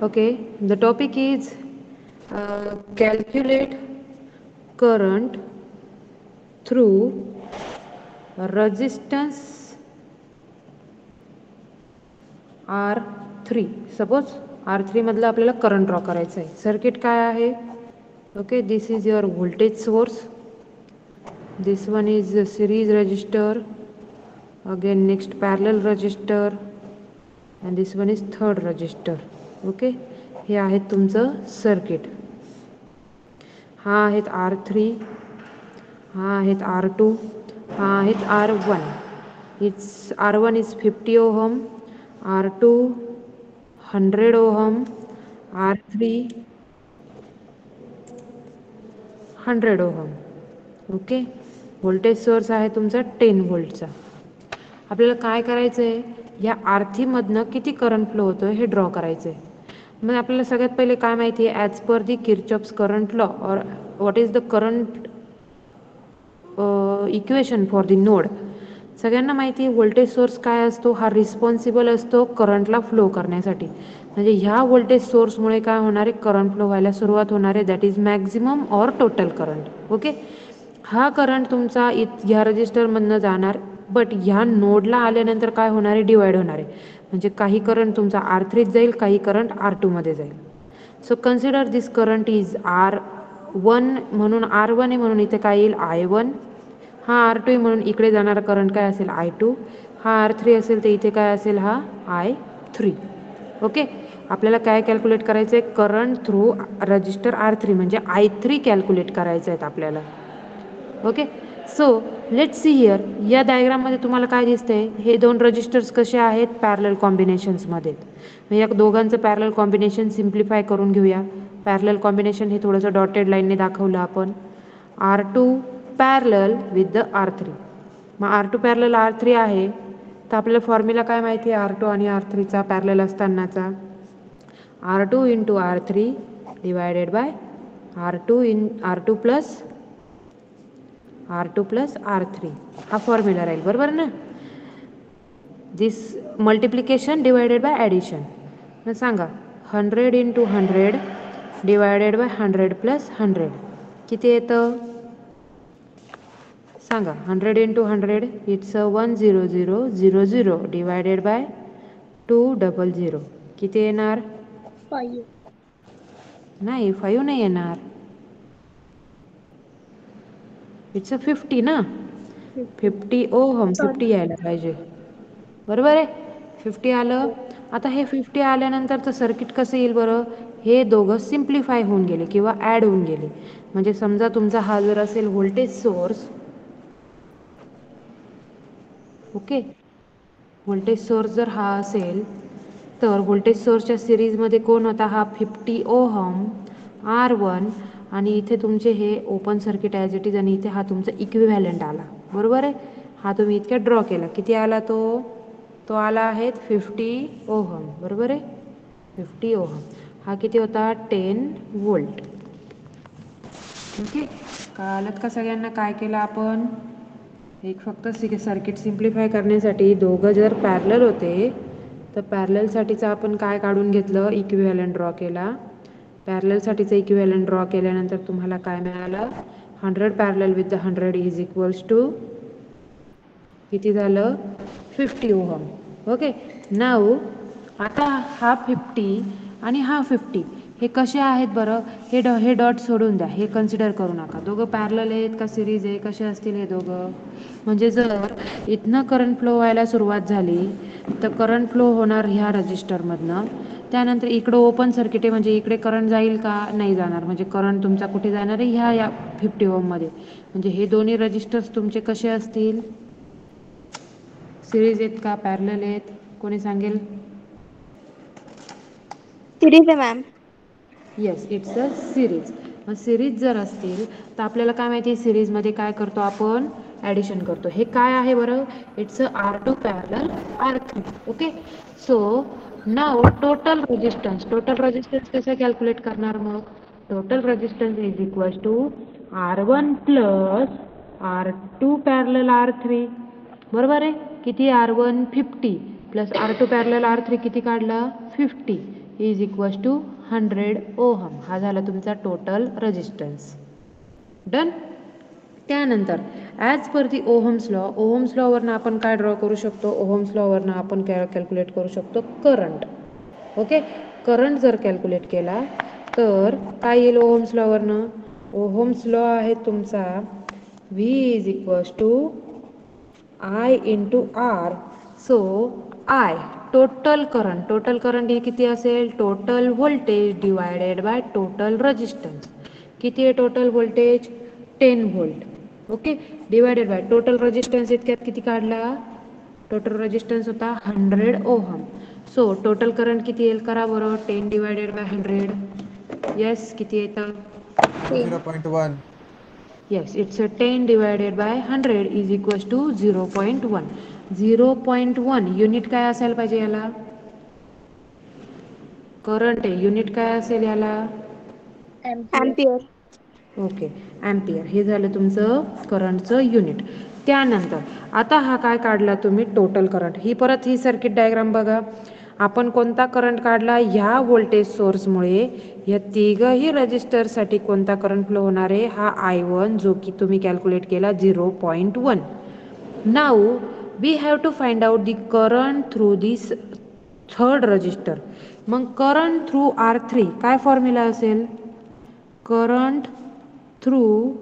Okay, the topic is calculate current through resistance R3. Suppose R3 मधलं आपल्याला current draw करायचं आहे. Circuit काय आहे? Okay, this is your voltage source. This one is a series resistor. Again, next parallel resistor. And this one is third resistor. Okay, हे आहे तुमचं circuit. हा आहेत R3, हा आहेत R2, हा आहेत R1. It's R1 is 50 ohm, R2 100 ohm, R3 100 ohm. Okay, voltage source आहे तुमचा 10 व्होल्टचा. आपल्याला काय करायचं आहे, या आरथीमधनं किती करंट फ्लो होतो हे ड्रॉ करायचं आहे. मग आपल्याला सगळ्यात पहिले काय माहिती आहे, ॲज पर दी किर्चॉफ्स करंट लॉ और what is the current equation for the node. सगळ्यांना माहिती आहे व्होल्टेज सोर्स काय असतो, हा रिस्पॉन्सिबल असतो करंटला फ्लो करण्यासाठी. म्हणजे ह्या व्होल्टेज सोर्समुळे काय होणार आहे, करंट फ्लो व्हायला सुरुवात होणार आहे, that is maximum or total current. Okay, हा करंट तुमचा ह्या रजिस्टरमधनं जाणार, बट ह्या नोडला आल्यानंतर काय होणार आहे, डिवाइड होणार आहे. म्हणजे काही करंट तुमचा R3 जाईल, काही करंट R2 मध्ये जाईल. So consider this current is R1 म्हणून, R1 आहे म्हणून इथे काय येईल I1. हा R2 आहे म्हणून इकडे जाणारा करंट काय असेल I2. हा R3 असेल तर इथे काय असेल, हा I3. ओके, आपल्याला काय कॅल्क्युलेट करायचं आहे, करंट थ्रू रजिस्टर R3 म्हणजे I3 कॅल्क्युलेट करायचं आहे आपल्याला. Okay, so let's see here. या डायग्राममध्ये तुम्हाला काय दिसतंय, हे दोन रजिस्टर्स कसे आहेत, पॅरलल कॉम्बिनेशन्समध्ये. या दोघांचं पॅरलल कॉम्बिनेशन सिम्प्लिफाय करून घेऊया. पॅरलल कॉम्बिनेशन हे थोडंसं डॉटेड लाईनने दाखवलं आपण. R2 parallel with the R3. मग R2 पॅरलल R3 आहे, तर आपल्याला फॉर्म्युला काय माहिती आहे R2 आणि R3चा पॅरलल असतानाचा, R2 into R3 divided by R2 plus R3. हा फॉर्म्युला राहील, बरोबर ना. दिस मल्टिप्लिकेशन डिवायडेड बाय ॲडिशन. मग सांगा 100 इंटू 100 डिवायडेड बाय 100 प्लस 100 किती येतं सांगा. 100 इंटू 100 इट्स 10000 डिवायडेड बाय 200 किती येणार, 5. नाही 5 नाही येणार, इट्स 50 ना. 50 ओहम, 50 यायला पाहिजे, बरोबर आहे. 50 आलं. आता हे 50 आल्यानंतरचं सर्किट कसं येईल बरं, हे दोघं सिम्प्लिफाय होऊन गेले किंवा ॲड होऊन गेले. म्हणजे समजा तुमचा हा जर असेल voltage source, okay, voltage source जर हा असेल तर व्होल्टेज सोर्सच्या सिरीजमध्ये कोण होता, हा 50 ओहम R1. आणि इथे तुमचे हे open circuit as it is, आणि इथे हा तुमचा इक्विव्हॅलंट आला, बरोबर आहे. हा तुम्ही इतक्या ड्रॉ केला, किती आला तो आला आहे 50 ओहम, बरोबर आहे. 50 ओहम हा किती होता, 10 व्होल्ट. ओके, कळालं का सगळ्यांना काय केलं आपण. एक फक्त सर्किट सिम्प्लिफाय करण्यासाठी दोघं जर पॅरलल होते तर पॅरललसाठीचं आपण काय काढून घेतलं, इक्विव्हॅलंट ड्रॉ केला. पॅरललसाठीचं इक्विव्हॅलंट ड्रॉ केल्यानंतर तुम्हाला काय मिळालं, 100 parallel with the 100 is equals to किती झालं, 50 ओहम. ओके, नाऊ आता हा 50 आणि हा 50 हे कसे आहेत बरं, हे डॉट सोडून द्या, हे कन्सिडर करू नका. दोघं पॅरलल आहेत का सिरीज आहे, कसे असतील हे दोघं. म्हणजे जर इथनं करंट फ्लो व्हायला सुरुवात झाली तर करंट फ्लो होणार ह्या रजिस्टरमधनं, त्यानंतर इकडं ओपन सर्किट आहे म्हणजे इकडे करंट जाईल का, नाही जाणार. म्हणजे करंट तुमचा कुठे जाणार आहे, ह्या 50 ओममध्ये. म्हणजे हे दोन्ही रजिस्टर्स तुमचे कसे असतील, सिरीज आहेत का पॅरलल आहेत, कोणी सांगेल. सिरीज आहे ma'am. Yes, it's a series. मग सिरीज जर असतील तर आपल्याला काय माहिती आहे, सिरीजमध्ये काय करतो आपण, ॲडिशन करतो. हे काय आहे बरं, it's a R2 parallel R3. Okay, so नाव टोटल रेजिस्टन्स कसं कॅल्क्युलेट करणार, मग total resistance is equals to R1 plus R2 parallel R3, बरोबर आहे. किती R1 50 plus R2 parallel R3 किती काढला, 50. Is equals to 100 ohm. हा झाला तुमचा टोटल रेजिस्टन्स. डन. त्यानंतर ॲज पर दी ओहम्स लॉवरनं आपण काय ड्रॉ करू शकतो? ओहम्स लॉवरनं आपण कॅल्क्युलेट करू शकतो करंट. ओके, करंट जर कॅल्क्युलेट केला तर काय येईल ओहम्स लॉवरनं? ओहम्स लॉ आहे तुमचा V is equals to I into R. So I total current हे किती असेल? Total voltage divided by total resistance. किती आहे total voltage? 10 volt. Okay, divided by total resistance इतक्यात किती काढला? टोटल रेजिस्टन्स होता 100 ओहम. सो टोटल करंट किती येईल? करा बरं. 10 डिवायडेड बाय 100. येस, किती येतं? 0.1. Yes, it's a 10 divided by 100 is equals to 0.1. 0.1 unit काय असायला पाहिजे याला? करंट आहे. युनिट काय असेल याला? एम्पियर. Okay, ampere. हे झालं तुमचं करंटचं युनिट. त्यानंतर आता हा काय काढला तुम्ही? Total current. ही सर्किट डायग्राम बघा. आपण कोणता करंट काढला? ह्या व्होल्टेज सोर्समुळे या तिघही रजिस्टरसाठी कोणता करंट फ्लो होणार आहे? हा I1, जो की तुम्ही कॅल्क्युलेट केला 0.1. Now we have to find out the current through this third register. मग करंट थ्रू R3 काय फॉर्म्युला असेल? करंट थ्रू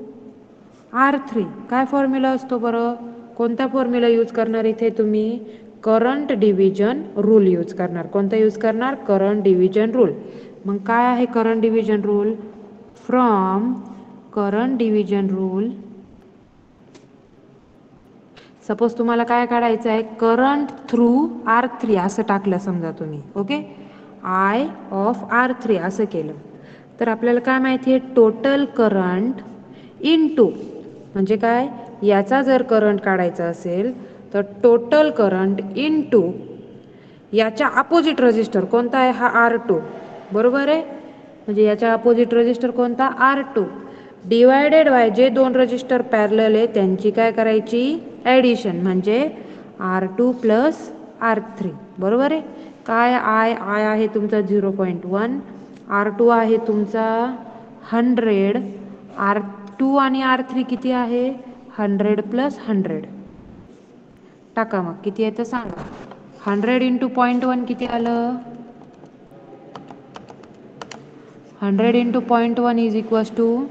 R3 काय फॉर्म्युला असतो बरं? कोणता फॉर्म्युला यूज करणार इथे तुम्ही? करंट डिव्हिजन रूल यूज करणार. कोणता यूज करणार? Current division rule. मग काय आहे current division rule? From current division rule, suppose तुम्हाला काय काढायचं आहे? करंट थ्रू R3 असं टाकलं समजा तुम्ही. ओके, I ऑफ R3 असं केलं तर आपल्याला काय माहिती आहे? टोटल करंट इनटू, म्हणजे काय? याचा जर करंट काढायचा असेल तर टोटल करंट इनटू याच्या अपोजिट रजिस्टर कोणता आहे? हा R2. बरोबर आहे. म्हणजे याच्या अपोजिट रजिस्टर कोणता? R2. डिवायडेड बाय जे दोन रजिस्टर पॅरलल आहे त्यांची काय करायची? ॲडिशन, म्हणजे R2 प्लस R3. बरोबर आहे. काय I आहे तुमचा 0.1, R2 आहे तुमचा 100, R2 आणि R3 किती आहे? 100 प्लस 100. टाका मग किती येतं सांगा. 100 इंटू 0.1 किती आलं? 100 into 0.1 is equals to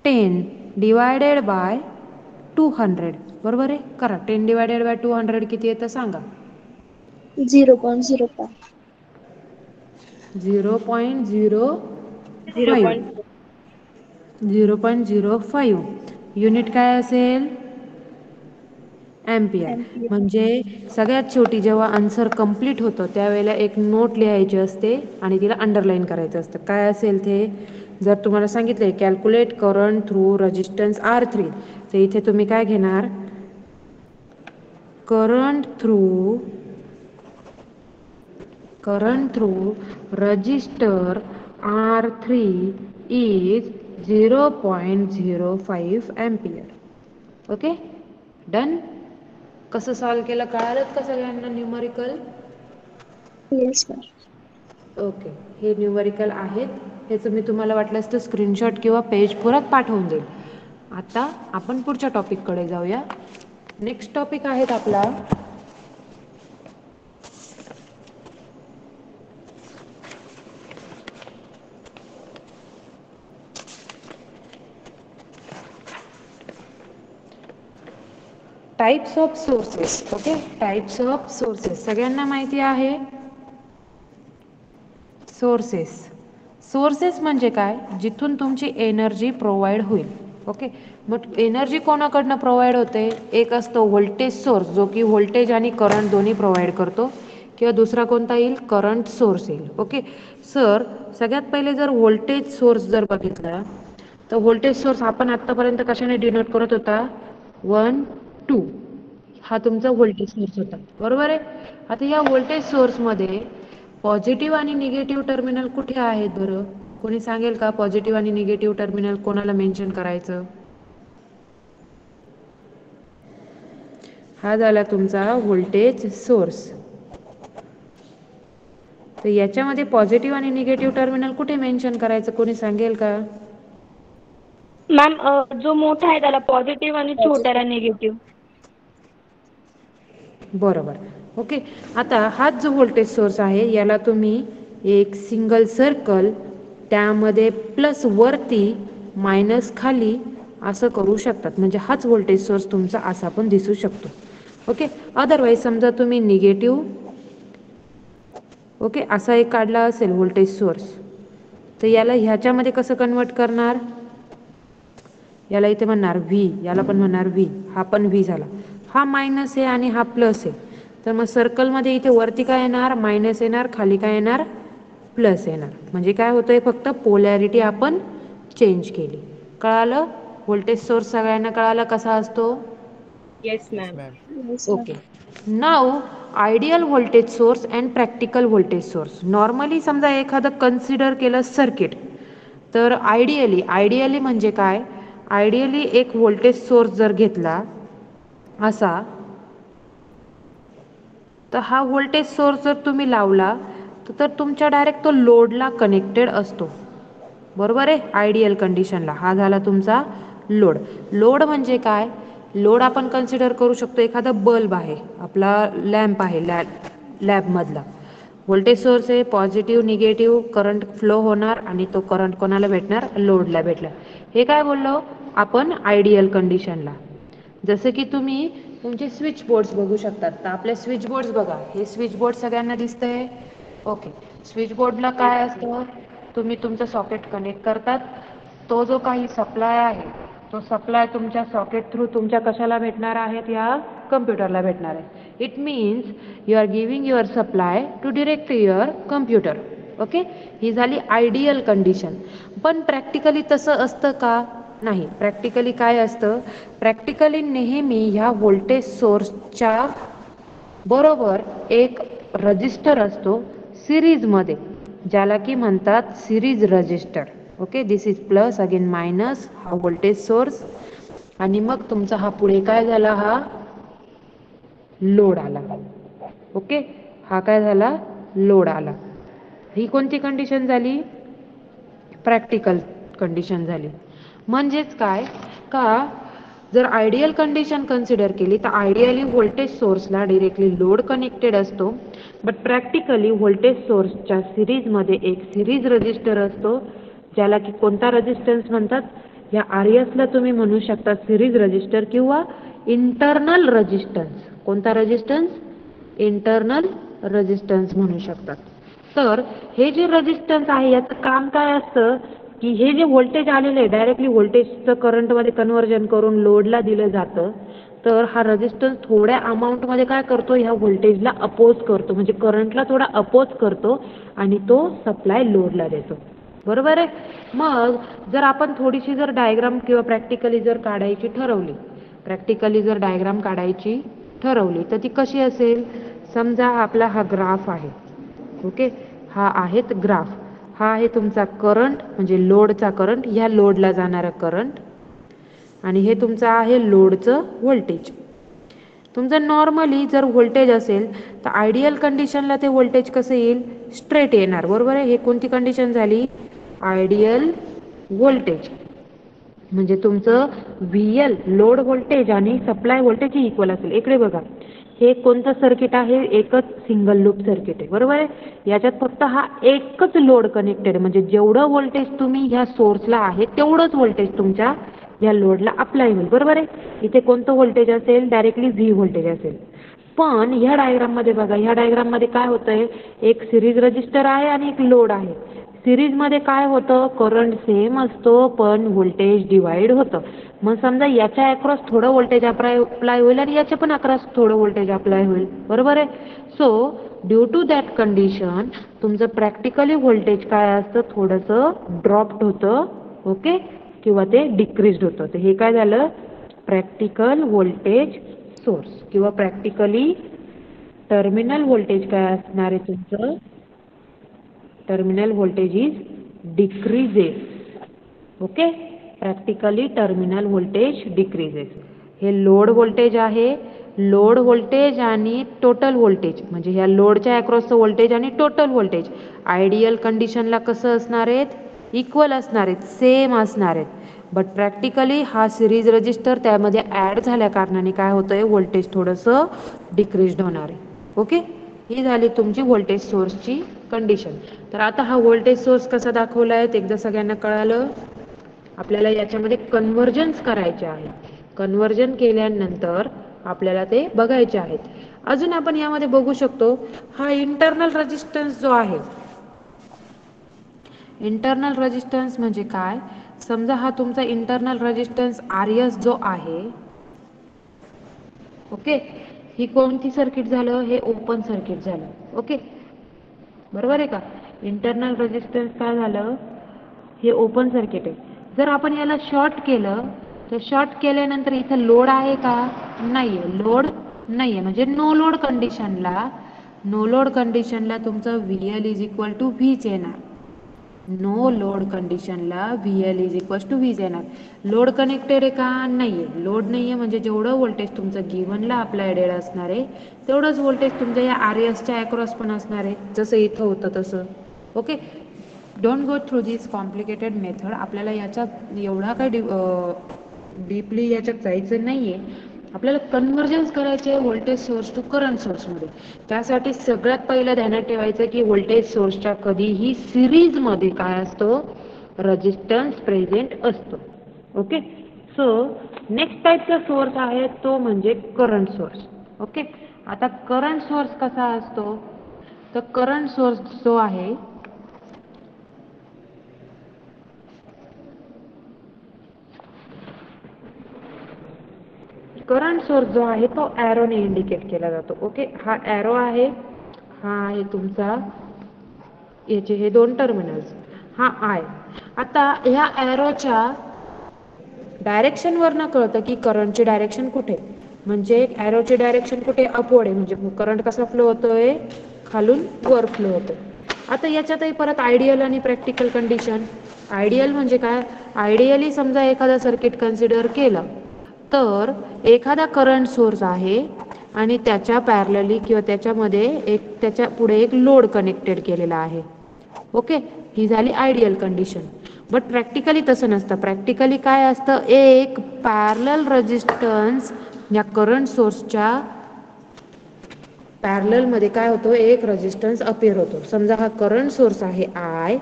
10 divided by 200. बरोबर आहे. करा. 10 डिवायडेड बाय 200 किती येतं सांगा. 0.05. 0.05. 0.05 युनिट काय असेल? ॲम्पियर. एम्पियर. म्हणजे सगळ्यात शेवटी जेव्हा आन्सर कंप्लीट होतं त्यावेळेला एक नोट लिहायची असते आणि तिला अंडरलाईन करायचं असतं. काय असेल ते? जर तुम्हाला सांगितलं calculate current through resistance R3, तर इथे तुम्ही काय घेणार? Current through register R3 is 0.05 ampere. Okay, done. कसं सॉल्व केलं कळालं का सगळ्यांना? न्यूमरिकल. Yes ma'am. ओके, हे न्यूमरिकल आहेत. ह्याचं मी तुम्हाला वाटलंच तर स्क्रीनशॉट किंवा पेज परत पाठवून देईल. आता आपण पुढच्या टॉपिककडे जाऊया. नेक्स्ट टॉपिक आहेत आपला types of sources. Okay, types of sources सगळ्यांना माहिती आहे. सोर्सेस म्हणजे काय? जिथून तुमची एनर्जी प्रोव्हाइड होईल. ओके, मग एनर्जी कोणाकडनं प्रोव्हाइड होते? एक असतो व्होल्टेज सोर्स, जो की व्होल्टेज आणि करंट दोन्ही प्रोव्हाइड करतो, किंवा दुसरा कोणता येईल? करंट सोर्स येईल. ओके सर, सगळ्यात पहिले जर व्होल्टेज सोर्स जर बघितला तर व्होल्टेज सोर्स आपण आत्तापर्यंत कशाने डिनोट करत होता? 1, 2. हा तुमचा व्होल्टेज सोर्स होता. बरोबर आहे. आता या व्होल्टेज सोर्समध्ये पॉझिटिव्ह आणि निगेटिव्ह टर्मिनल कुठे आहेत बरं? कोणी सांगेल का? पॉझिटिव्ह आणि निगेटिव्ह टर्मिनल कोणाला मेन्शन करायचं? हा झाला तुमचा व्होल्टेज सोर्स. तर याच्यामध्ये पॉझिटिव्ह आणि निगेटिव्ह टर्मिनल कुठे मेन्शन करायचं, कोणी सांगेल का? मॅम जो मोठा आहे त्याला पॉझिटिव्ह आणि छोट्याला निगेटिव्ह. बरोबर. ओके, आता हाच जो व्होल्टेज सोर्स आहे याला तुम्ही एक सिंगल सर्कल, त्यामध्ये प्लस वरती मायनस खाली असं करू शकतात. म्हणजे हाच व्होल्टेज सोर्स तुमचा असा पण दिसू शकतो. ओके, अदरवाईज समजा तुम्ही निगेटिव्ह ओके असा एक काढला असेल व्होल्टेज सोर्स, तर याला ह्याच्यामध्ये कसं कन्वर्ट करणार? याला इथे म्हणणार व्ही, याला पण म्हणणार व्ही, हा पण व्ही झाला. हा मायनस आहे आणि हा प्लस आहे, तर मग सर्कलमध्ये इथे वरती काय येणार? मायनस येणार, खाली काय येणार? प्लस येणार. म्हणजे काय होतंय? फक्त पोलॅरिटी आपण चेंज केली. कळालं? व्होल्टेज सोर्स सगळ्यांना कळालं कसा असतो? Yes Yes, ma'am. ma'am. Okay. Now ideal voltage source and practical voltage source. Normally समजा एखादं कन्सिडर केलं सर्किट, तर आयडियली म्हणजे काय? आयडियली एक व्होल्टेज सोर्स जर घेतला असा, तर हा व्होल्टेज सोर्स जर तुम्ही लावला तर तुमच्या डायरेक्ट तो लोडला कनेक्टेड असतो. बरोबर आहे? आयडियल कंडिशनला हा झाला तुमचा लोड. लोड म्हणजे काय? लोड आपण कन्सिडर करू शकतो एखादा बल्ब आहे, आपला लॅम्प आहे, लॅबमधला. व्होल्टेज सोर्स आहे, पॉझिटिव्ह निगेटिव्ह करंट फ्लो होणार आणि तो करंट कोणाला भेटणार? लोडला भेटला. हे काय बोललो आपण? आयडियल कंडिशनला. जसं की तुम्ही तुमचे स्विच बोर्ड्स बघू शकतात. तर आपले स्विच बोर्ड्स बघा, हे स्विच बोर्ड सगळ्यांना दिसतंय. ओके, स्विच बोर्डला काय असतं? तुम्ही तुमचं सॉकेट कनेक्ट करतात, तो जो काही सप्लाय आहे तो सप्लाय तुमच्या सॉकेट थ्रू तुमच्या कशाला भेटणार आहेत? या कम्प्युटरला भेटणार आहे. It means you are giving your supply to direct your computer. Okay, ही झाली आयडियल कंडिशन. पण प्रॅक्टिकली तसं असतं का? नाही. प्रॅक्टिकली काय असतं? प्रॅक्टिकली नेहमी ह्या व्होल्टेज सोर्सच्या बरोबर एक रजिस्टर असतो सिरीजमध्ये, ज्याला की म्हणतात series register. Okay, this is plus again minus, हा व्होल्टेज सोर्स, आणि मग तुमचा हा पुढे काय झाला? हा लोड आला. ओके, हा काय झाला? लोड आला. ही कोणती कंडिशन झाली? प्रॅक्टिकल कंडिशन झाली. म्हणजेच काय का, जर आयडियल कंडिशन कन्सिडर केली तर आयडियली व्होल्टेज सोर्सला डिरेक्टली लोड कनेक्टेड असतो, बट प्रॅक्टिकली व्होल्टेज सोर्सच्या सिरीजमध्ये एक सिरीज रजिस्टर असतो, ज्याला की कोणता रेजिस्टन्स म्हणतात? या RSला तुम्ही म्हणू शकता सिरीज रजिस्टर किंवा इंटरनल रेजिस्टन्स. कोणता रेजिस्टन्स? इंटरनल रेजिस्टन्स म्हणू शकतात. तर हे जे रेजिस्टन्स आहे याचं काम काय असतं की हे जे व्होल्टेज आलेलं आहे डायरेक्टली व्होल्टेजचं करंटमध्ये कन्व्हर्जन करून लोडला दिलं जातं. तर हा रेजिस्टन्स थोड्या अमाऊंटमध्ये काय करतो? ह्या व्होल्टेजला अपोज करतो, म्हणजे करंटला थोडा अपोज करतो आणि तो सप्लाय लोडला देतो. बरोबर आहे? मग जर आपण थोडीशी जर डायग्राम किंवा प्रॅक्टिकली जर काढायची ठरवली तर ती कशी असेल? समजा आपला हा ग्राफ आहे. ओके, हा आहेत ग्राफ. हा आहे तुमचा करंट, म्हणजे लोडचा करंट, ह्या लोडला जाणारा करंट, आणि हे तुमचं आहे लोडचं व्होल्टेज. तुमचं नॉर्मली जर व्होल्टेज असेल तर आयडियल कंडिशनला ते व्होल्टेज कसं येईल? स्ट्रेट येणार. बरोबर आहे? हे कोणती कंडिशन झाली? Ideal voltage. म्हणजे तुमचं VL लोड व्होल्टेज आणि सप्लाय व्होल्टेज ही इक्वल असेल. इकडे बघा, हे कोणतं सर्किट आहे? एकच सिंगल लूप सर्किट आहे. बरोबर आहे? याच्यात फक्त हा एकच लोड कनेक्टेड, म्हणजे जेवढं व्होल्टेज तुम्ही ह्या सोर्सला आहे तेवढंच व्होल्टेज तुमच्या या लोडला अप्लाय होईल. बरोबर आहे? इथे कोणतं व्होल्टेज असेल? डायरेक्टली V व्होल्टेज असेल. पण ह्या डायग्राममध्ये बघा, ह्या डायग्राममध्ये काय होतंय? एक सिरीज रजिस्टर आहे आणि एक लोड आहे. सिरीजमध्ये काय होतं? करंट सेम असतो पण व्होल्टेज डिवाइड होतं. मग समजा याच्या अक्रॉस थोडं व्होल्टेज अप्लाय होईल आणि याच्या पण अक्रॉस थोडं व्होल्टेज अप्लाय होईल. बरोबर आहे? So due to that condition तुमचं प्रॅक्टिकली व्होल्टेज काय असतं? थोडंसं ड्रॉप्ड होतं. ओके, किंवा ते डिक्रीज्ड होतं. तर हे काय झालं? प्रॅक्टिकल व्होल्टेज सोर्स किंवा प्रॅक्टिकली टर्मिनल व्होल्टेज काय असणार आहे तुमचं? Terminal voltage is decreases. Okay, practically terminal voltage decreases. हे लोड व्होल्टेज आहे लोड व्होल्टेज आणि टोटल व्होल्टेज, म्हणजे ह्या लोडच्या अक्रॉसचं व्होल्टेज आणि टोटल व्होल्टेज आयडियल कंडिशनला कसं असणार आहेत, इक्वल असणार आहेत, सेम असणार आहेत. बट प्रॅक्टिकली हा सिरीज रजिस्टर त्यामध्ये ॲड झाल्या कारणाने काय होतंय, व्होल्टेज थोडंसं डिक्रीज्ड होणार आहे. ओके, ही झाली तुमची व्होल्टेज सोर्सची कंडिशन. तर आता हा व्होल्टेज सोर्स कसा दाखवला आहे एकदा सगळ्यांना कळालं. आपल्याला याच्यामध्ये कन्व्हर्जन्स करायचे आहे. कन्व्हर्जन केल्यानंतर आपल्याला ते बघायचे आहेत. अजून आपण यामध्ये बघू शकतो हा इंटरनल रेजिस्टन्स जो आहे, इंटरनल रेजिस्टन्स म्हणजे काय, समजा हा तुमचा इंटरनल रेजिस्टन्स RS जो आहे, ओके, ही कोणती सर्किट झालं, हे ओपन सर्किट झालं. ओके, बरोबर आहे का, इंटरनल रेजिस्टन्स काय झालं, हे ओपन सर्किट आहे. जर आपण याला शॉर्ट केलं तर शॉर्ट केल्यानंतर इथं लोड आहे का, नाहीये, लोड नाहीये, म्हणजे नो लोड कंडिशनला, नो लोड कंडिशनला तुमचं VL इज इक्वल टू Vच येणार. नो लोड कंडिशनला VL इज इक्वल टू Vच येणार. लोड कनेक्टेड आहे का, नाहीये, लोड नाहीये, म्हणजे जेवढं व्होल्टेज तुमचं गिव्हनला अप्लायडेड असणार आहे तेवढंच व्होल्टेज तुमच्या या RSच्या अक्रॉस पण असणार आहे, जसं इथं होतं तसं. Okay, don't go through this complicated method. आपल्याला याच्यात एवढा काय डीपली याच्यात जायचं नाहीये. आपल्याला कन्व्हर्जन्स करायचे आहे व्होल्टेज सोर्स टू करंट सोर्समध्ये. त्यासाठी सगळ्यात पहिलं ध्यानात ठेवायचं की व्होल्टेज सोर्सच्या कधीही सिरीजमध्ये काय असतो, रेजिस्टन्स प्रेझेंट असतो. ओके, सो नेक्स्ट टाईपचा सोर्स आहे तो म्हणजे करंट सोर्स. ओके, आता करंट सोर्स कसा असतो, तर करंट सोर्स जो आहे करंट सोर्स जो आहे तो ॲरोने इंडिकेट केला जातो. ओके, हा ॲरो आहे, हा आहे तुमचा, याचे हे दोन टर्मिनल्स, हा आय. आता ह्या ॲरोच्या डायरेक्शनवरनं कळतं की करंटची डायरेक्शन कुठे, म्हणजे ॲरोची डायरेक्शन कुठे, अपवर्ड आहे, म्हणजे करंट कसा फ्लो होतोय, खालून वर फ्लो होतोय. आता याच्यातही परत आयडियल आणि प्रॅक्टिकल कंडिशन. आयडियल म्हणजे काय, आयडियली समजा एखादं सर्किट कन्सिडर केलं तर एखादा करंट सोर्स आहे आणि त्याच्या पॅरलली किंवा त्याच्यामध्ये त्याच्या पुढे एक लोड कनेक्टेड केलेला आहे. ओके, ही झाली आयडियल कंडिशन. बट प्रॅक्टिकली तसं नसतं. प्रॅक्टिकली काय असतं, एक पॅरलल रेजिस्टन्स या करंट सोर्सच्या पॅरललमध्ये काय होतो, एक रेजिस्टन्स अपिअर होतो. समजा हा करंट सोर्स आहे I,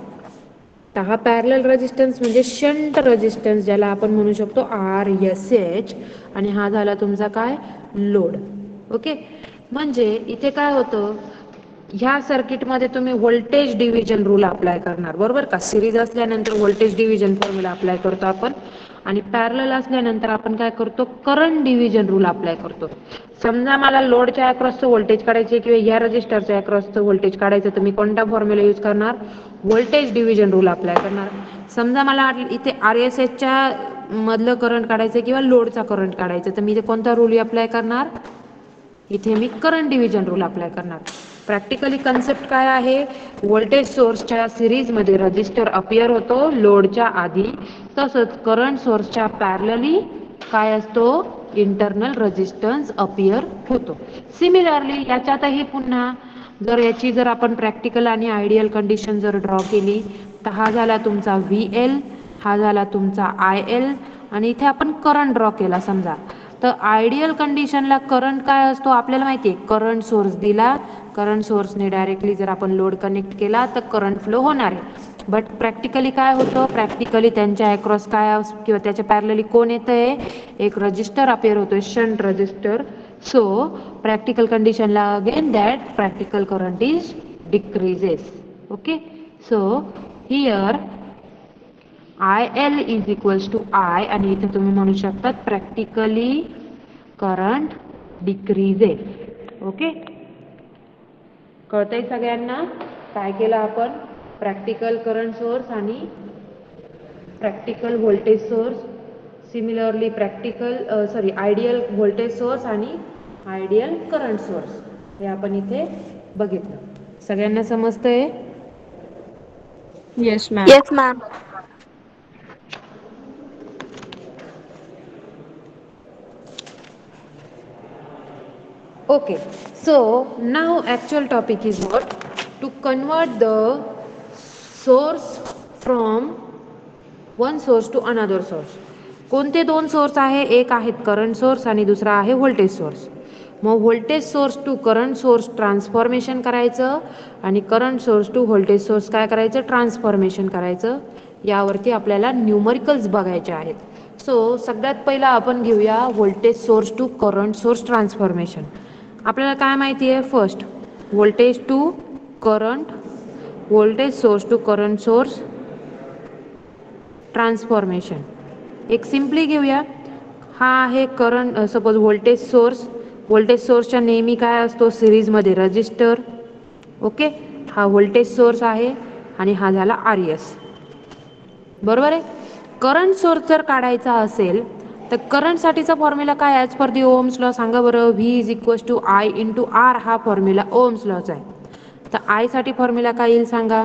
तर हा पॅरलल रेजिस्टन्स म्हणजे शंट रेजिस्टन्स, ज्याला आपण म्हणू शकतो RSH, आणि हा झाला तुमचा काय, लोड. ओके, म्हणजे इथे काय होतं, ह्या सर्किटमध्ये तुम्ही व्होल्टेज डिव्हिजन रूल अप्लाय करणार, बरोबर का. सिरीज असल्यानंतर व्होल्टेज डिव्हिजन फॉर्म्युला अप्लाय करतो आपण, आणि पॅरलल असल्यानंतर आपण काय करतो, करंट डिव्हिजन रूल अप्लाय करतो. समजा मला लोडच्या अक्रॉसचं व्होल्टेज काढायचे किंवा या रजिस्टरच्या अक्रॉसचं व्होल्टेज काढायचं, तर मी कोणता फॉर्म्युला यूज करणार, व्होल्टेज डिव्हिजन रूल अप्लाय करणार. समजा मला इथे RSHच्या मधलं करंट काढायचं किंवा लोडचा करंट काढायचं, तर मी इथे कोणता रूल अप्लाय करणार, इथे मी करंट डिव्हिजन रूल अप्लाय करणार. प्रॅक्टिकली कन्सेप्ट काय आहे, व्होल्टेज सोर्सच्या सिरीजमध्ये रजिस्टर अपिअर होतो लोडच्या आधी, तसंच करंट सोर्सच्या पॅरलली काय असतो, इंटरनल रेजिस्टन्स अपिअर होतो. सिमिलरली याच्यातही पुन्हा जर आपण प्रॅक्टिकल आणि आयडियल कंडिशन जर ड्रॉ केली, तर हा झाला तुमचा VL, हा झाला तुमचा IL, आणि इथे आपण करंट ड्रॉ केला समजा. तर आयडियल कंडिशनला करंट काय असतो आपल्याला माहिती आहे, करंट सोर्स दिला, करंट सोर्सने डायरेक्टली जर आपण लोड कनेक्ट केला तर करंट फ्लो होणार आहे. बट प्रॅक्टिकली काय होतं, प्रॅक्टिकली त्यांच्या अक्रॉस काय किंवा त्याच्या पॅरलली कोण येतंय, एक रजिस्टर अपिअर होतोय, शंट रजिस्टर. सो प्रॅक्टिकल कंडिशनला again that practical current is decreases. Okay, so here IL is equals to I, आणि इथे तुम्ही म्हणू शकतात प्रॅक्टिकली करंट डिक्रीजेस. ओके, कळतंय सगळ्यांना काय केलं आपण, प्रॅक्टिकल करंट सोर्स आणि practical voltage source, similarly ideal voltage source आणि आयडियल करंट सोर्स, हे आपण इथे बघितलं. सगळ्यांना समजतंय? Yes ma'am. Yes ma'am. Okay, so now actual topic is what? To convert the source from one source to another source. कोणते दोन source आहे? एक आहेत करंट सोर्स आणि दुसरा आहे व्होल्टेज सोर्स. मग voltage source to current source transformation करायचं आणि current source to voltage source काय करायचं? ट्रान्सफॉर्मेशन करायचं. यावरती आपल्याला न्यूमरिकल्स बघायचे आहेत. सो सगळ्यात पहिला आपण घेऊया voltage source to current source transformation. आपल्याला काय माहिती आहे? First voltage to current, voltage source to current source transformation. एक सिम्पली घेऊया. हा आहे current, suppose voltage source. Voltage सोर्सच्या नेहमी काय असतो? सिरीजमध्ये रजिस्टर. ओके, हा व्होल्टेज सोर्स आहे आणि हा झाला RS. बरोबर आहे. करंट सोर्स जर काढायचा असेल तर करंटसाठीचा फॉर्म्युला काय? As per the ohms law सांगा बरं. V is equals to I into R हा फॉर्म्युला ओम्स लॉचा आहे. तर I साठी फॉर्म्युला काय येईल सांगा?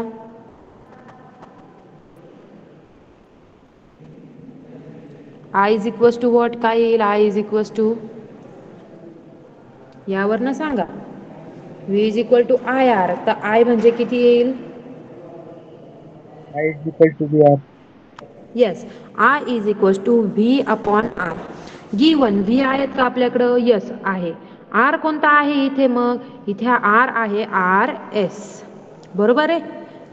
I is equals to what? काय येईल? I इज इक्वल्स टू, यावरनं सांगा. V is equal to IR. तर I म्हणजे किती येईल? I is equal to VR. Yes, I is equals to V upon R. Given V आहेत का आपल्याकडं? यस आहे. R कोणता आहे इथे? मग इथे R आहे RS. बरोबर आहे.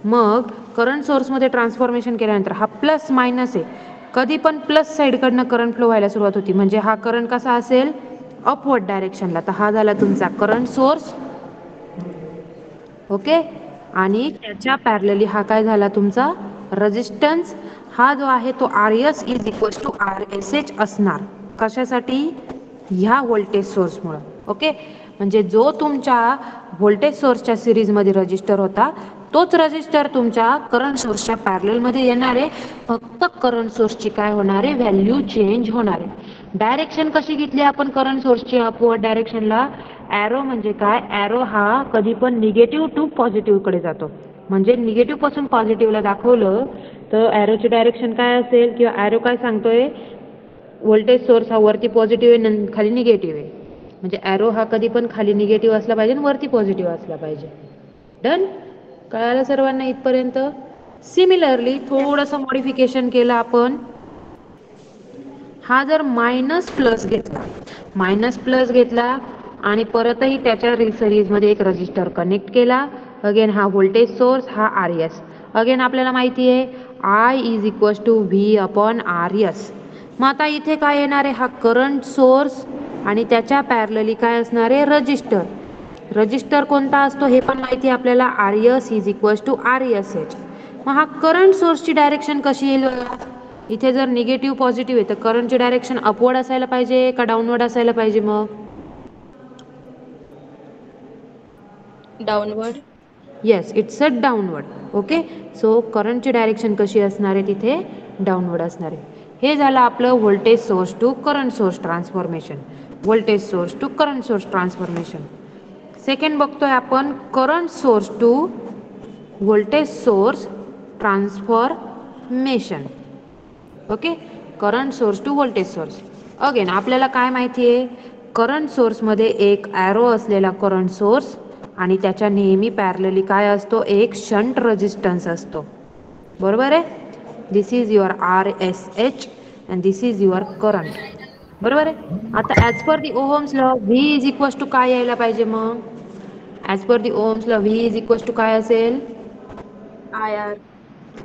मग करंट सोर्समध्ये ट्रान्सफॉर्मेशन केल्यानंतर हा प्लस मायनस आहे. कधी पण प्लस साईडकडनं करंट फ्लो व्हायला सुरुवात होती म्हणजे हा करंट कसा असेल? अपवर्ड डायरेक्शनला. तर हा झाला तुमचा करंट सोर्स. ओके, आणि त्याच्या पॅरलली हा काय झाला तुमचा? रेजिस्टन्स. हा जो आहे तो RS is equals to RSH असणार. कशासाठी? ह्या व्होल्टेज सोर्समुळं. ओके, म्हणजे जो तुमच्या व्होल्टेज सोर्सच्या सिरीजमध्ये रजिस्टर होता तोच रजिस्टर तुमच्या करंट सोर्सच्या पॅरललमध्ये येणार आहे. फक्त करंट सोर्सची काय होणार आहे? व्हॅल्यू चेंज होणार आहे. डायरेक्शन कशी घेतली आपण करंट सोर्सची? अपवर्ड डायरेक्शनला. ॲरो म्हणजे काय? ॲरो हा कधी पण निगेटिव्ह टू पॉझिटिव्हकडे जातो. म्हणजे निगेटिव्ह पासून पॉझिटिव्हला दाखवलं तर ॲरोची डायरेक्शन काय असेल? किंवा ॲरो काय सांगतोय? व्होल्टेज सोर्स हा वरती पॉझिटिव्ह आहे, खाली निगेटिव्ह आहे. म्हणजे ॲरो हा कधी पण खाली निगेटिव्ह असला पाहिजे आणि वरती पॉझिटिव्ह असला पाहिजे. डन? कळालं सर्वांना इथपर्यंत? सिमिलरली थोडंसं मॉडिफिकेशन केलं आपण. हा जर मायनस प्लस घेतला, मायनस प्लस घेतला आणि परतही त्याच्या सिरीजमध्ये एक रजिस्टर कनेक्ट केला. अगेन हा व्होल्टेज सोर्स, हा RS. अगेन आपल्याला माहिती आहे I is equals to V upon RS. मग आता इथे काय येणार आहे? हा करंट सोर्स आणि त्याच्या पॅरलली काय असणार आहे? रजिस्टर. रजिस्टर कोणता असतो हे पण माहिती आहे आपल्याला. RS is equals to RSH. मग हा करंट सोर्सची डायरेक्शन कशी येईल? इथे जर निगेटिव्ह पॉझिटिव्ह आहे तर करंटची डायरेक्शन अपवर्ड असायला पाहिजे का डाऊनवर्ड असायला पाहिजे? मग downward. Yes, it's a downward. Okay, so करंटची डायरेक्शन कशी असणार आहे? तिथे डाऊनवर्ड असणार आहे. हे झालं आपलं voltage source to current source transformation. Voltage source to current source transformation. Second बघतोय आपण current source to voltage source transformation. Okay, current source to voltage source. Again आपल्याला काय माहिती आहे? करंट सोर्समध्ये एक ॲरो असलेला करंट सोर्स आणि त्याच्या नेहमी पॅरलली काय असतो? एक शंट रेजिस्टन्स असतो. बरोबर आहे. This is your RSH and this is your current. बरोबर आहे. आता as per the Ohm's law V is equals to काय यायला पाहिजे? मग as per the Ohm's law V is equals to काय असेल?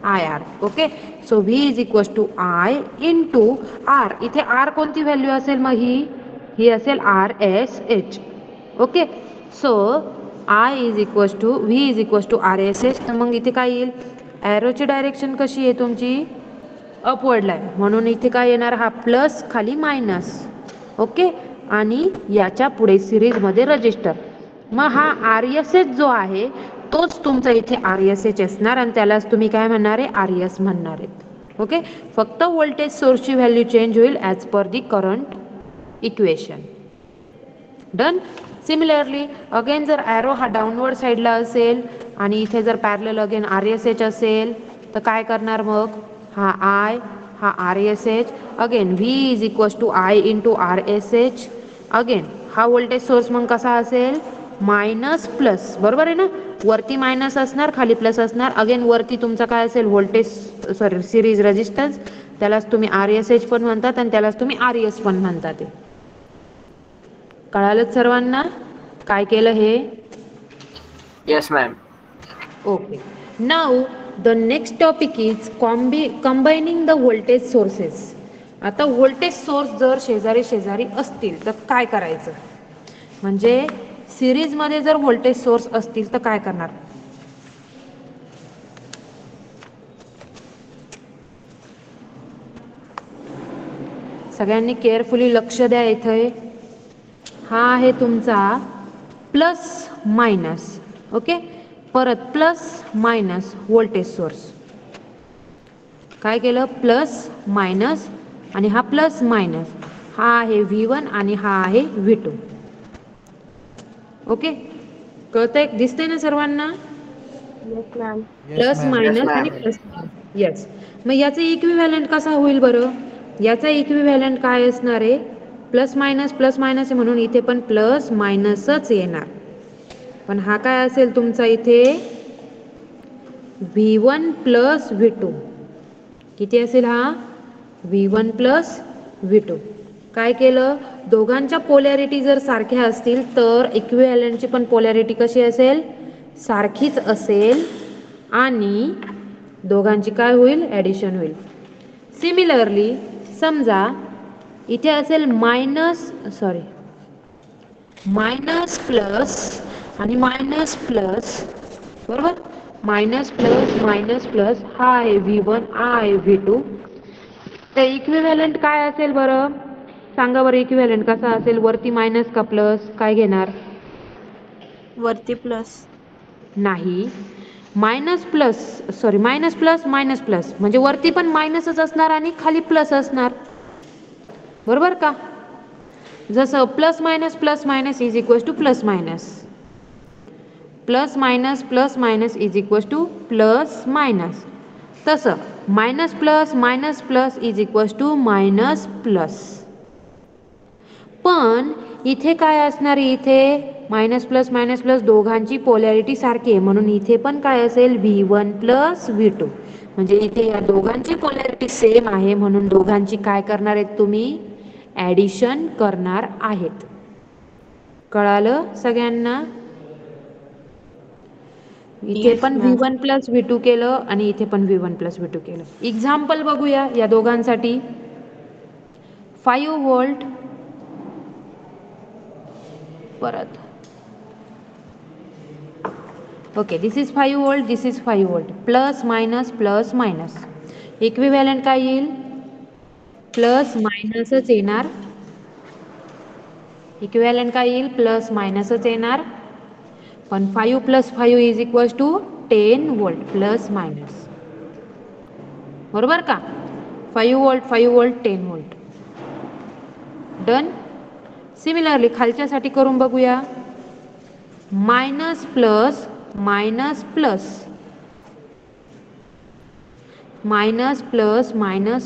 IR. Okay, so V is equals to I into R. इथे R कोणती व्हॅल्यू असेल? मग ही असेल RSH. Okay, so I is equals to V is equals to RSH. तर मग इथे काय येईल? ॲरोची डायरेक्शन कशी आहे तुमची? अपवर्डला आहे. म्हणून इथे काय येणार? हा प्लस खाली मायनस. ओके, आणि याच्या पुढे सिरीजमध्ये रजिस्टर. मग हा RSH जो आहे तोच तुमचा इथे RSH असणार आणि त्यालाच तुम्ही काय म्हणणार आहे? RS म्हणणार आहेत. ओके, फक्त व्होल्टेज सोर्सची व्हॅल्यू चेंज होईल ॲज पर दी current equation. Done? Similarly again जर ॲरो हा डाऊनवर्ड साईडला असेल आणि इथे जर पॅरलल अगेन RSH असेल तर काय करणार? मग हा I, हा RSH. Again V is equals to I into RSH. Again हा व्होल्टेज सोर्स मग कसा असेल, मायनस प्लस, बरोबर आहे ना. वरती मायनस असणार, खाली प्लस असणार. अगेन वरती तुमचा काय असेल, व्होल्टेज सिरीज रेजिस्टन्स, त्यालाच तुम्ही RSH पण म्हणतात आणि त्यालाच तुम्ही RES पण म्हणतात. कळालं सर्वांना काय केलं हे? Yes ma'am. Okay. Now the next topic is combining the voltage sources. आता व्होल्टेज सोर्स जर शेजारी शेजारी असतील तर काय करायचं, म्हणजे सिरीजमध्ये जर व्होल्टेज सोर्स असतील तर काय करणार. सगळ्यांनी केअरफुली लक्ष द्या. इथे हा आहे तुमचा प्लस मायनस, ओके. परत प्लस मायनस व्होल्टेज सोर्स. काय केलं, प्लस मायनस, आणि हा प्लस मायनस, हा आहे V1 आणि हा आहे V2. ओके, कळतंय, दिसतंय ना सर्वांना. Yes ma'am. प्लस मायनस आणि प्लस. येस. मग याचा इक्विव्हॅलंट कसा होईल बरं. याचा इक्विव्हॅलंट काय असणार आहे, प्लस मायनस आहे म्हणून इथे पण प्लस मायनसच येणार. पण हा काय असेल तुमचा इथे V1 प्लस V2. किती असेल हा, V1 प्लस V2. काय केलं, दोघांच्या पोलॅरिटी जर सारख्या असतील तर इक्विव्हॅलंटची पण पोलॅरिटी कशी असेल, सारखीच असेल, आणि दोघांची काय होईल, ॲडिशन होईल. सिमिलरली समजा इथे असेल मायनस प्लस आणि मायनस प्लस, बरोबर. मायनस प्लस हा आहे V1, हा आहे V2. तर इक्विव्हॅलंट काय असेल बरं, सांगा बरं. इक्विव्हॅलंट कसा असेल, वरती मायनस का प्लस, काय घेणार. वरती प्लस. नाही, मायनस प्लस म्हणजे वरती पण मायनसच असणार आणि खाली प्लस असणार, बरोबर का. जसं plus minus is equals to plus minus, plus minus is equals to plus minus. तसं minus plus is equals to minus plus. पण इथे काय असणार, इथे मायनस प्लस दोघांची पोलॅरिटी सारखी आहे म्हणून इथे पण काय असेल, V1 प्लस V2. म्हणजे इथे या दोघांची पोलॅरिटी सेम आहे म्हणून दोघांची काय करणार आहेत तुम्ही, ॲडिशन करणार आहेत. कळालं सगळ्यांना. इथे पण V1 प्लस V2 केलं आणि इथे पण V1 प्लस V2 केलं. एक्झाम्पल बघूया या दोघांसाठी. 5 व्होल्ट, परत okay, this is 5 volt, this is 5 volt. Plus minus equivalent काय येईल, प्लस मायनसच येणार. इक्विव्हॅलंट काय येईल, प्लस मायनसच येणार. पण 5 plus 5 is equals to 10 volt, plus minus, बरोबर का. 5 व्होल्ट 10 व्होल्ट. डन. सिमिलरली खालच्यासाठी करून बघूया. मायनस प्लस मायनस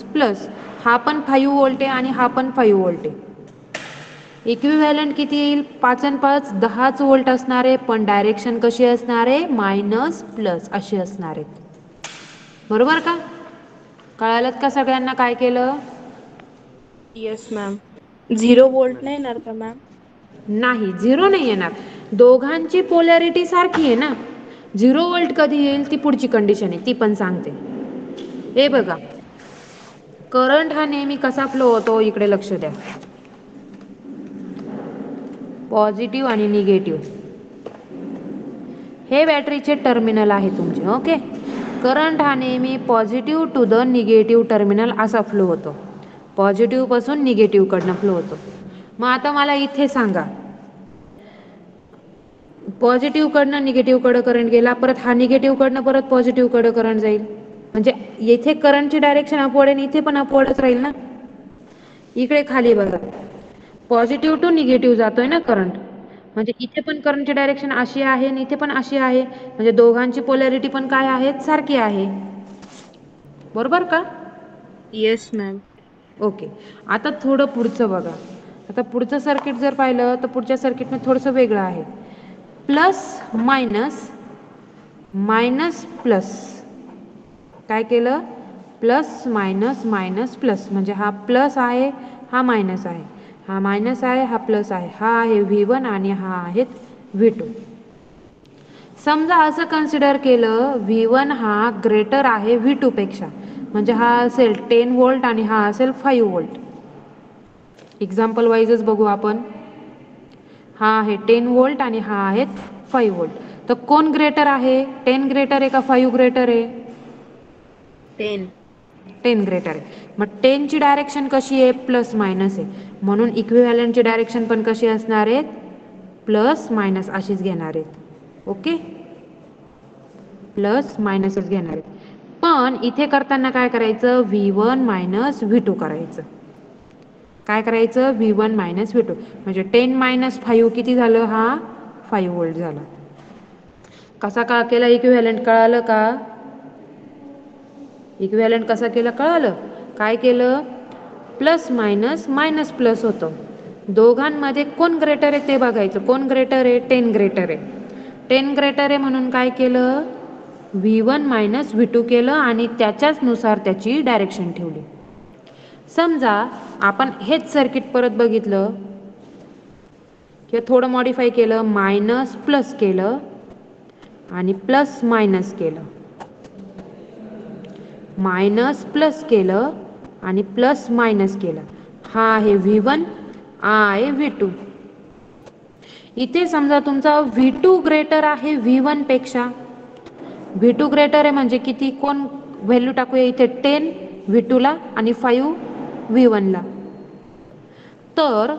प्लस, हा पण 5 व्होल्ट आहे आणि हा पण 5 व्होल्ट आहे. इक्विव्हॅलंट किती येईल, 5 आणि 5 10 व्होल्ट असणार आहे, पण डायरेक्शन कशी असणार आहे, मायनस प्लस अशी असणार आहे, बरोबर का. कळालं का सगळ्यांना काय केलं. Yes ma'am. 0 व्होल्ट नाही येणार का मॅम. नाही, 0 नाही येणार. दोघांची पोलॅरिटी सारखी आहे ना. 0 व्होल्ट कधी येईल ती पुढची कंडिशन आहे, ती पण सांगते. हे बघा, करंट हा नेहमी कसा फ्लो होतो, इकडे लक्ष द्या. पॉझिटिव्ह आणि निगेटिव्ह हे बॅटरीचे टर्मिनल आहे तुमचे. ओके, करंट हा नेहमी positive to the negative terminal असा फ्लो होतो. पॉझिटिव्ह पासून निगेटिव्ह कडनं फ्लो होतो. मग आता मला इथे सांगा, पॉझिटिव्ह कडनं निगेटिव्ह कडे करंट गेला, परत हा निगेटिव्ह कडनं परत पॉझिटिव्ह कडे करंट जाईल, म्हणजे येथे करंटची डायरेक्शन अपवर्ड आहे, इथे पण अपवर्डच राहील ना. इकडे खाली बघा, पॉझिटिव्ह टू निगेटिव्ह जातोय ना करंट, म्हणजे इथे पण करंटची डायरेक्शन अशी आहे आणि इथे पण अशी आहे, म्हणजे दोघांची पोलॅरिटी पण काय आहेत, सारखी आहे, बरोबर का. Yes ma'am. ओके, आता थोडं पुढचं बघा. आता पुढचं सर्किट जर पाहिलं तर पुढच्या सर्किटमध्ये थोडंसं वेगळं आहे. प्लस मायनस मायनस प्लस, काय केलं? प्लस मायनस मायनस प्लस, म्हणजे हा प्लस आहे हा मायनस आहे, हा मायनस आहे हा प्लस आहे, हा आहे V1 आणि हा आहे V2. समजा असं कन्सिडर केलं V1 हा ग्रेटर आहे V2 पेक्षा, म्हणजे हा असेल 10 व्होल्ट आणि हा असेल 5 व्होल्ट. एक्झाम्पल वाईजच बघू आपण. हा आहे 10 व्होल्ट आणि हा आहे 5 व्होल्ट. तर कोण ग्रेटर आहे? 10 ग्रेटर आहे का 5 ग्रेटर आहे? 10 ग्रेटर आहे. मग 10 ची डायरेक्शन कशी आहे? प्लस मायनस आहे, म्हणून इक्विव्हॅलेंटची डायरेक्शन पण कशी असणार आहेत? प्लस मायनस अशीच घेणार आहेत. ओके, प्लस मायनसच घेणार आहेत. पण इथे करताना काय करायचं? V1 मायनस V2 करायचं. काय करायचं? V1 मायनस V2, म्हणजे 10 मायनस 5 किती झालं? हा 5 व्होल्ट झाला. कसा का केला इक्विव्हॅलेंट कळालं का? इक्विव्हॅलेंट कसा केला कळालं? काय केलं? प्लस मायनस मायनस प्लस होतं, दोघांमध्ये कोण ग्रेटर आहे ते बघायचं. कोण ग्रेटर आहे? 10 ग्रेटर आहे. 10 ग्रेटर आहे म्हणून काय केलं? V1 मायनस V2 केलं आणि त्याच्याच नुसार त्याची डायरेक्शन ठेवली. समजा आपण हेच सर्किट परत बघितलं किंवा थोडं मॉडिफाय केलं, मायनस प्लस केलं आणि प्लस मायनस केलं, मायनस प्लस केलं आणि प्लस मायनस केलं. हा आहे V1, हा आहे V2. इथे समजा तुमचा V2 ग्रेटर आहे V1 पेक्षा. V2 ग्रेटर आहे म्हणजे किती? कोण व्हॅल्यू टाकूया इथे? 10 V2 ला आणि 5 V1 ला. तर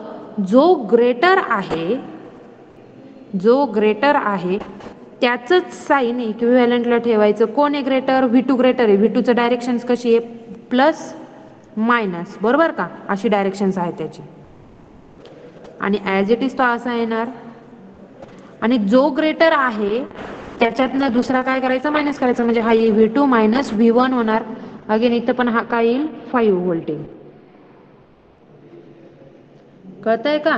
जो ग्रेटर आहे त्याचंच साइन इक्विव्हॅलेंटला ठेवायचं. कोण आहे ग्रेटर? V2 ग्रेटर आहे. V2चं डायरेक्शन कशी आहे? प्लस मायनस, बरोबर का? अशी डायरेक्शन्स आहे त्याची, आणि ॲज इट इज तो असा येणार. आणि जो ग्रेटर आहे त्याच्यातनं दुसरा काय करायचं? मायनस करायचं, म्हणजे हा V2 मायनस V1 होणार. अगेन इथं पण हा काय येईल? 5 व्होल्ट येईल. कळतंय का?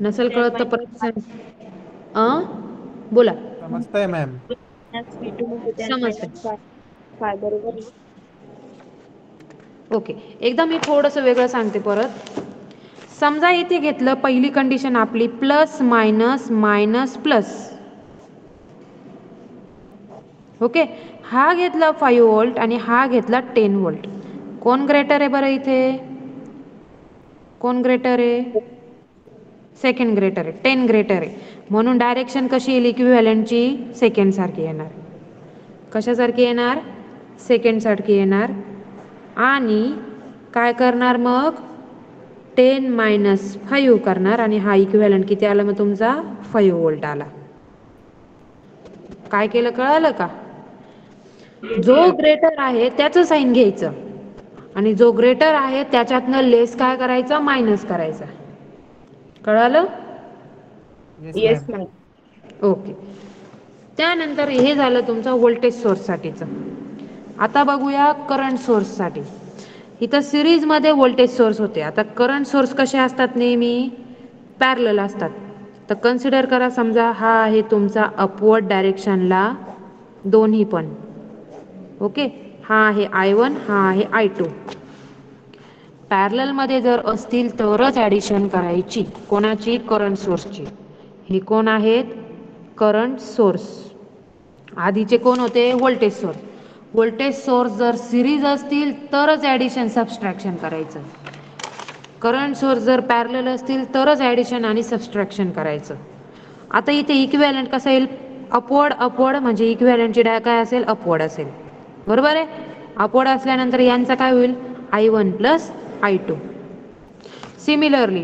नसेल कळत तर परत बोला. समजतंय मॅम? समजतंय. बरोबर. ओके, एकदा मी थोडंसं वेगळं सांगते परत. समजा इथे घेतलं पहिली कंडिशन आपली plus minus minus plus. Okay, हा घेतला 5 व्होल्ट आणि हा घेतला 10 व्होल्ट. कोण ग्रेटर आहे बरं इथे? कोण ग्रेटर आहे? सेकंड ग्रेटर आहे. 10 ग्रेटर आहे म्हणून डायरेक्शन कशी येईल इक्विव्हॅलेंटची? सेकंड सारखी येणार. कशासारखी येणार? सेकंड सारखी येणार. आणि काय करणार मग? 10 मायनस 5 करणार आणि हा इक्विव्हॅलेंट किती आला मग तुमचा? 5 व्होल्ट आला. काय केलं कळालं का? जो ग्रेटर आहे त्याचं साइन घ्यायचं आणि जो ग्रेटर आहे त्याच्यातनं लेस काय करायचं? मायनस करायचा. कळालं? Yes ma'am. ओके, त्यानंतर हे झालं तुमचं व्होल्टेज सोर्ससाठीचं. आता बघूया करंट सोर्ससाठी. इथं सिरीजमध्ये व्होल्टेज सोर्स होते. आता करंट सोर्स कसे असतात? नेहमी पॅरलल असतात. तर कन्सिडर करा, समजा हा आहे तुमचा अपवर्ड डायरेक्शनला दोन्ही पण. ओके, हा आहे I1, हा आहे I2. पॅरललमध्ये जर असतील तरच ॲडिशन करायची. कोणाची? करंट सोर्सची. हे कोण आहेत? Current source. आधीचे कोण होते? Voltage source. व्होल्टेज सोर्स जर सिरीज असतील तरच ॲडिशन सबस्ट्रॅक्शन करायचं. करंट सोर्स जर पॅरलल असतील तरच ॲडिशन आणि सबस्ट्रॅक्शन करायचं. आता इथे इक्विव्हॅलेंट कसं येईल? अपवर्ड अपवर्ड, म्हणजे इक्विव्हॅलेंटची काय असेल? अपवर्ड असेल. बरोबर आहे? अपवर्ड असल्यानंतर यांचा काय होईल? I1 plus I2. सिमिलरली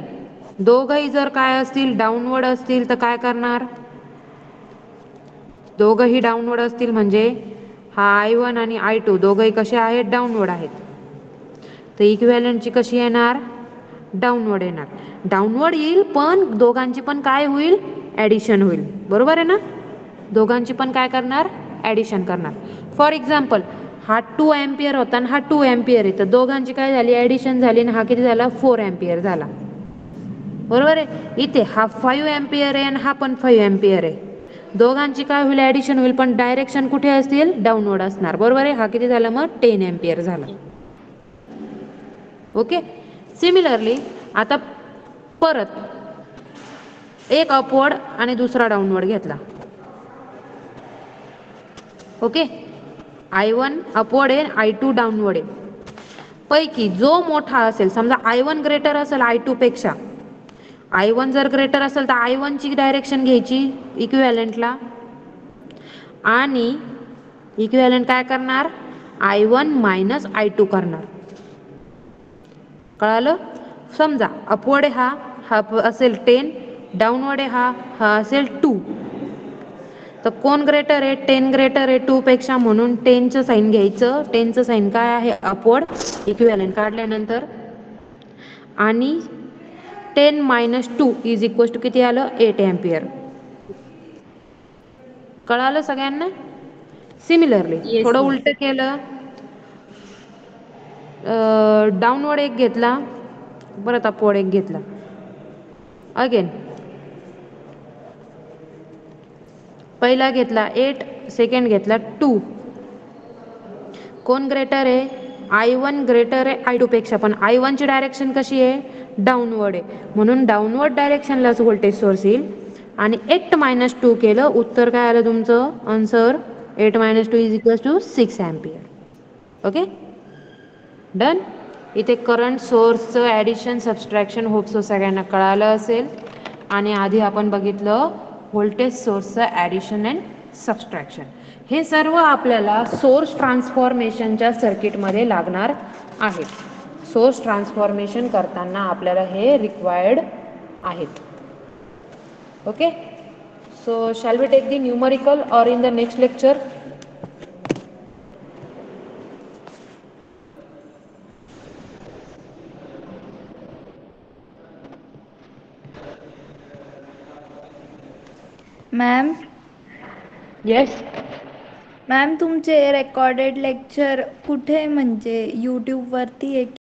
दोघंही जर काय असतील? डाऊनवर्ड असतील तर काय करणार? दोघंही डाऊनवर्ड असतील म्हणजे हा I1 आणि I2 दोघंही कसे आहेत? डाऊनवर्ड आहेत. तर इक्विव्हॅलेंटची कशी येणार? डाऊनवर्ड येणार. डाऊनवर्ड येईल पण दोघांची पण काय होईल? ॲडिशन होईल. बरोबर आहे ना? दोघांची पण काय करणार? ॲडिशन करणार. फॉर एक्झाम्पल हा 2 एम्पियर होता आणि हा 2 एम्पियर आहे, तर दोघांची काय झाली ॲडिशन झाली आणि हा किती झाला 4 एम्पियर झाला. बरोबर आहे. इथे हा 5 एम्पियर आहे आणि हा पण 5 एम्पियर आहे. दोघांची काय होईल ॲडिशन होईल, पण डायरेक्शन कुठे असतील डाऊनवर्ड असणार. बरोबर आहे. हा किती झाला मग 10 एम्पियर झाला. ओके. सिमिलरली आता परत एक अपवर्ड आणि दुसरा डाऊनवर्ड घेतला. ओके. I1 अपवर्ड आहे, I2 डाऊनवर्ड आहे. पैकी जो मोठा असेल, समजा I1 ग्रेटर असेल I2 पेक्षा, I1 जर ग्रेटर असेल तर I1 ची डायरेक्शन घ्यायची इक्विव्हॅलेंटला आणि इक्विव्हॅलेंट काय करणार I1 मायनस I2 करणार. कळालं. समजा अपवर्ड हा असेल 10, डाऊनवर्ड हा असेल 2, तर कोण ग्रेटर आहे 10 ग्रेटर आहे 2 पेक्षा, म्हणून 10चं साईन घ्यायचं. 10चं साईन काय आहे अपवर्ड, इक्विव्हॅलेंट काढल्यानंतर, आणि 10 मायनस 2 इज इक्वल टू किती आलं 8 एम्पियर. कळालं सगळ्यांना. सिमिलरली थोडं उलट केलं, डाऊनवर्ड एक घेतला, परत अपवर्ड एक घेतला. अगेन पहिला घेतला 8, सेकंड घेतला 2. कोण ग्रेटर आहे I1 ग्रेटर आहे I2 पेक्षा, पण I1 ची डायरेक्शन कशी आहे डाऊनवर्ड आहे, म्हणून डाऊनवर्ड डायरेक्शनलाच व्होल्टेज सोर्स येईल. आणि 8 मायनस 2 केलं, उत्तर काय आलं तुमचं answer 8 minus 2 is equal to 6 ampere. Okay done. इथे करंट सोर्सचं ॲडिशन सबस्ट्रॅक्शन होप्सो सगळ्यांना कळालं असेल. आणि आधी आपण बघितलं व्होल्टेज सोर्सचं ॲडिशन अँड सबस्ट्रॅक्शन. हे सर्व आपल्याला सोर्स ट्रान्सफॉर्मेशनच्या सर्किटमध्ये लागणार आहे. सोर्स ट्रान्सफॉर्मेशन करताना आपल्याला हे रिक्वायर्ड आहेत. ओके. So shall we take the numerical or in the next lecture. Ma'am. Yes ma'am तुमचे रेकॉर्डेड लेक्चर कुठे, म्हणजे यूट्यूबवरती आहे